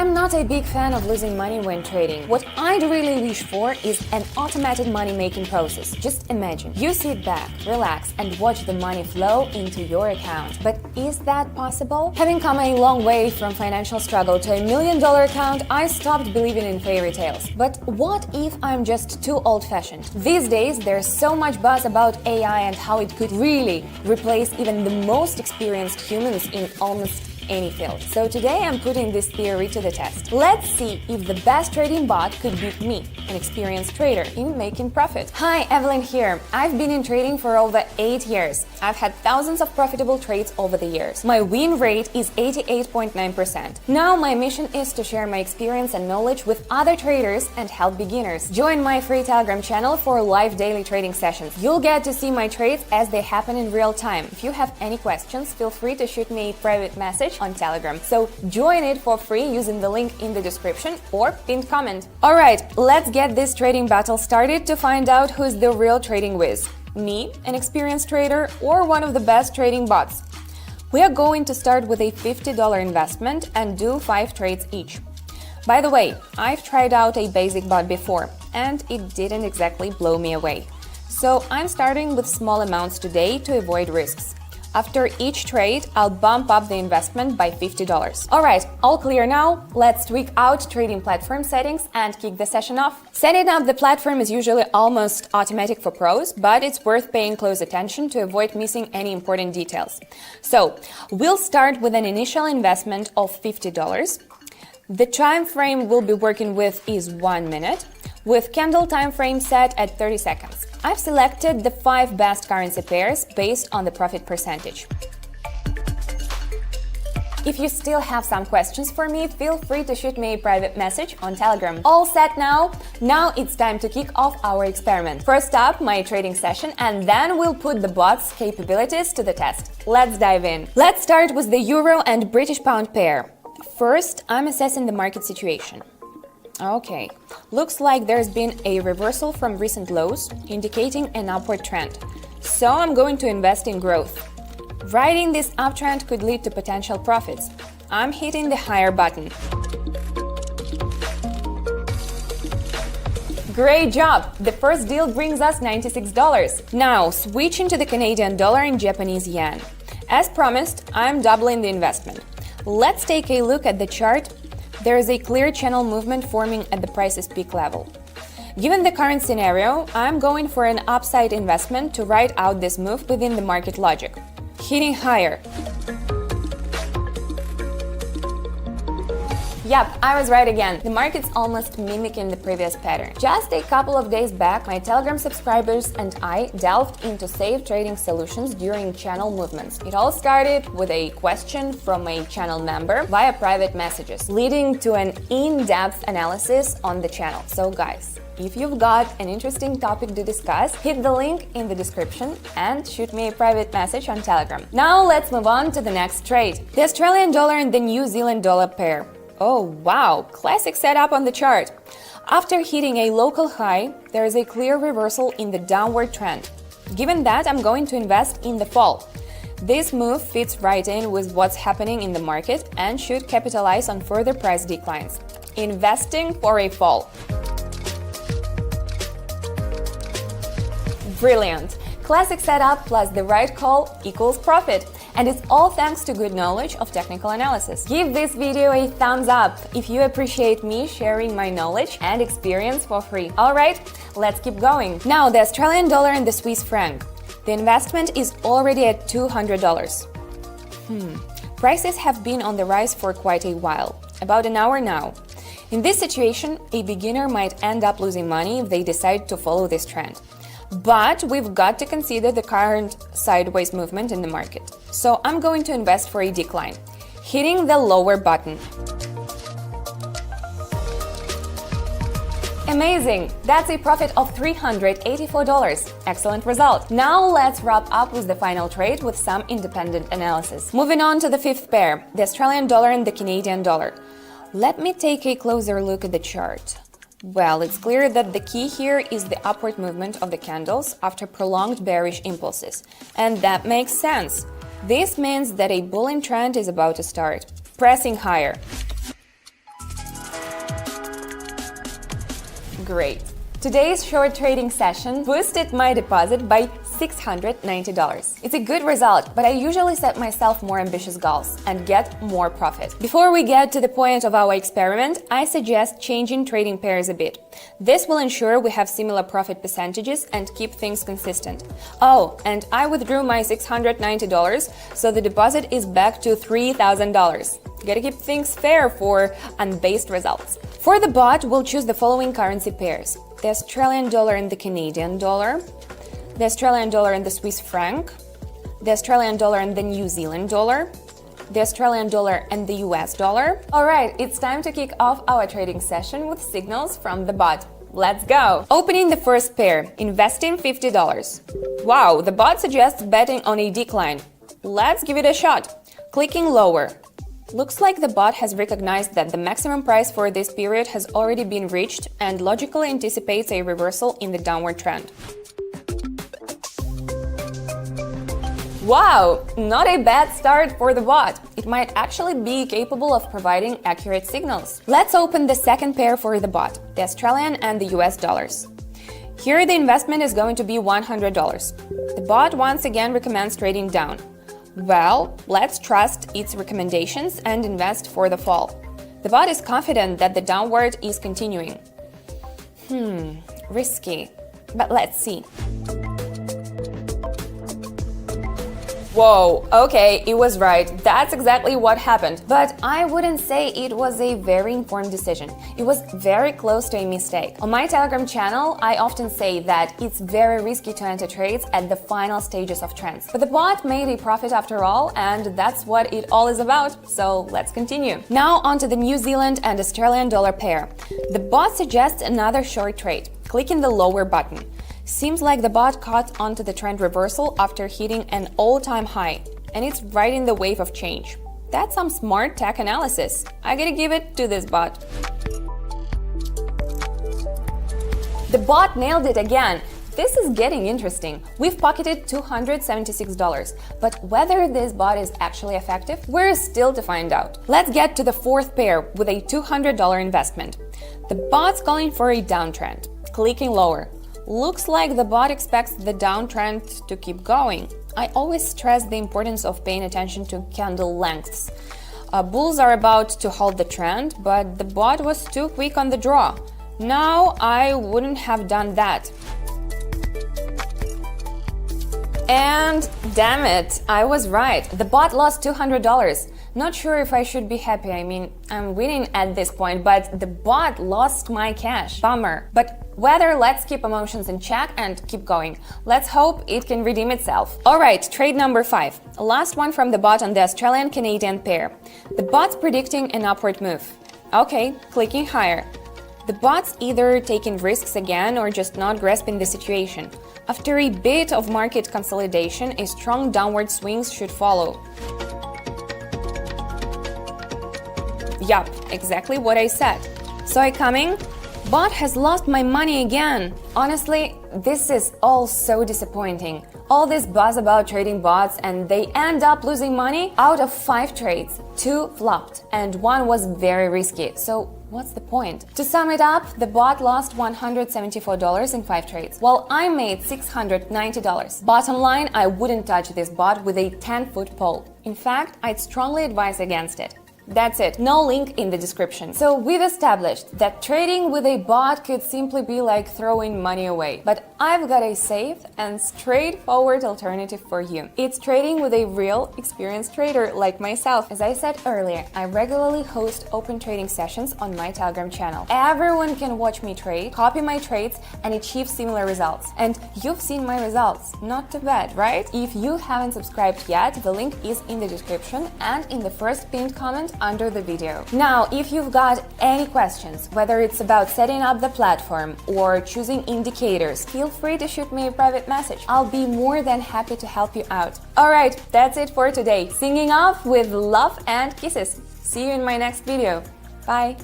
I'm not a big fan of losing money when trading. What I'd really wish for is an automated money-making process. Just imagine, you sit back, relax, and watch the money flow into your account. But is that possible? Having come a long way from financial struggle to $1 million account, I stopped believing in fairy tales. But what if I'm just too old-fashioned? These days, there's so much buzz about AI and how it could really replace even the most experienced humans in almost any field. So today I'm putting this theory to the test. Let's see if the best trading bot could beat me, an experienced trader, in making profit. Hi, Evelyn here. I've been in trading for over 8 years. I've had thousands of profitable trades over the years. My win rate is 88.9%. Now my mission is to share my experience and knowledge with other traders and help beginners. Join my free Telegram channel for live daily trading sessions. You'll get to see my trades as they happen in real time. If you have any questions, feel free to shoot me a private message on Telegram. So join it for free using the link in the description or pinned comment. Alright, let's get this trading battle started to find out who's the real trading whiz. Me, an experienced trader, or one of the best trading bots. We are going to start with a $50 investment and do 5 trades each. By the way, I've tried out a basic bot before and it didn't exactly blow me away. So I'm starting with small amounts today to avoid risks. After each trade, I'll bump up the investment by $50. Alright, all clear now? Let's tweak out trading platform settings and kick the session off. Setting up the platform is usually almost automatic for pros, but it's worth paying close attention to avoid missing any important details. So, we'll start with an initial investment of $50. The time frame we'll be working with is 1 minute, with candle time frame set at 30 seconds. I've selected the 5 best currency pairs based on the profit percentage. If you still have some questions for me, feel free to shoot me a private message on Telegram. All set now? Now it's time to kick off our experiment. First up, my trading session, and then we'll put the bot's capabilities to the test. Let's dive in. Let's start with the Euro and British Pound pair. First, I'm assessing the market situation. Okay, looks like there's been a reversal from recent lows, indicating an upward trend. So I'm going to invest in growth. Riding this uptrend could lead to potential profits. I'm hitting the higher button. Great job! The first deal brings us $96. Now, switching to the Canadian dollar and Japanese yen. As promised, I'm doubling the investment. Let's take a look at the chart. There is a clear channel movement forming at the price's peak level. Given the current scenario, I'm going for an upside investment to ride out this move within the market logic. Hitting higher. Yep, I was right again. The market's almost mimicking the previous pattern. Just a couple of days back, my Telegram subscribers and I delved into safe trading solutions during channel movements. It all started with a question from a channel member via private messages, leading to an in-depth analysis on the channel. So guys, if you've got an interesting topic to discuss, hit the link in the description and shoot me a private message on Telegram. Now let's move on to the next trade. The Australian dollar and the New Zealand dollar pair. Oh wow, classic setup on the chart. After hitting a local high, there is a clear reversal in the downward trend. Given that, I'm going to invest in the fall. This move fits right in with what's happening in the market and should capitalize on further price declines. Investing for a fall. Brilliant! Classic setup plus the right call equals profit. And it's all thanks to good knowledge of technical analysis. Give this video a thumbs up if you appreciate me sharing my knowledge and experience for free. Alright, let's keep going. Now the Australian dollar and the Swiss franc. The investment is already at $200. Prices have been on the rise for quite a while, about an hour now. In this situation, a beginner might end up losing money if they decide to follow this trend. But we've got to consider the current sideways movement in the market. So I'm going to invest for a decline, hitting the lower button. Amazing! That's a profit of $384. Excellent result. Now let's wrap up with the final trade with some independent analysis. Moving on to the fifth pair, the Australian dollar and the Canadian dollar. Let me take a closer look at the chart. Well, it's clear that the key here is the upward movement of the candles after prolonged bearish impulses. And that makes sense. This means that a bullish trend is about to start, pressing higher. Great! Today's short trading session boosted my deposit by $690. It's a good result, but I usually set myself more ambitious goals and get more profit. Before we get to the point of our experiment, I suggest changing trading pairs a bit. This will ensure we have similar profit percentages and keep things consistent. Oh, and I withdrew my $690, so the deposit is back to $3,000. Gotta keep things fair for unbased results. For the bot, we'll choose the following currency pairs: the Australian dollar and the Canadian dollar, the Australian dollar and the Swiss franc, the Australian dollar and the New Zealand dollar, the Australian dollar and the US dollar. Alright, it's time to kick off our trading session with signals from the bot. Let's go! Opening the first pair, investing $50. Wow, the bot suggests betting on a decline. Let's give it a shot. Clicking lower. Looks like the bot has recognized that the maximum price for this period has already been reached and logically anticipates a reversal in the downward trend. Wow! Not a bad start for the bot. It might actually be capable of providing accurate signals. Let's open the second pair for the bot, the Australian and the US dollars. Here the investment is going to be $100. The bot once again recommends trading down. Well, let's trust its recommendations and invest for the fall. The bot is confident that the downward is continuing. Risky. But let's see. Whoa, okay, it was right. That's exactly what happened. But I wouldn't say it was a very informed decision. It was very close to a mistake. On my Telegram channel, I often say that it's very risky to enter trades at the final stages of trends. But the bot made a profit after all, and that's what it all is about. So let's continue. Now onto the New Zealand and Australian dollar pair. The bot suggests another short trade. Clicking the lower button. Seems like the bot caught onto the trend reversal after hitting an all-time high, and it's riding the wave of change. That's some smart tech analysis. I gotta give it to this bot. The bot nailed it again. This is getting interesting. We've pocketed $276, but whether this bot is actually effective, we're still to find out. Let's get to the fourth pair with a $200 investment. The bot's calling for a downtrend. Clicking lower. Looks like the bot expects the downtrend to keep going. I always stress the importance of paying attention to candle lengths. Bulls are about to hold the trend, but the bot was too quick on the draw. Now I wouldn't have done that. And damn it, I was right. The bot lost $200. Not sure if I should be happy. I mean, I'm winning at this point, but the bot lost my cash. Bummer. But let's keep emotions in check and keep going. Let's hope it can redeem itself. Alright, trade number 5. Last one from the bot on the Australian-Canadian pair. The bot's predicting an upward move. Okay, clicking higher. The bot's either taking risks again or just not grasping the situation. After a bit of market consolidation, a strong downward swings should follow. Yup, exactly what I said. Saw it coming? Bot has lost my money again. Honestly, this is all so disappointing. All this buzz about trading bots and they end up losing money. Out of 5 trades, 2 flopped and 1 was very risky. So what's the point? To sum it up, the bot lost $174 in 5 trades, while I made $690. Bottom line, I wouldn't touch this bot with a 10-foot pole. In fact, I'd strongly advise against it. That's it, no link in the description. So we've established that trading with a bot could simply be like throwing money away. But I've got a safe and straightforward alternative for you. It's trading with a real, experienced trader like myself. As I said earlier, I regularly host open trading sessions on my Telegram channel. Everyone can watch me trade, copy my trades, and achieve similar results. And you've seen my results. Not too bad, right? If you haven't subscribed yet, the link is in the description and in the first pinned comment under the video. Now, if you've got any questions, whether it's about setting up the platform or choosing indicators, feel free to shoot me a private message. I'll be more than happy to help you out. Alright, that's it for today. Singing off with love and kisses. See you in my next video. Bye!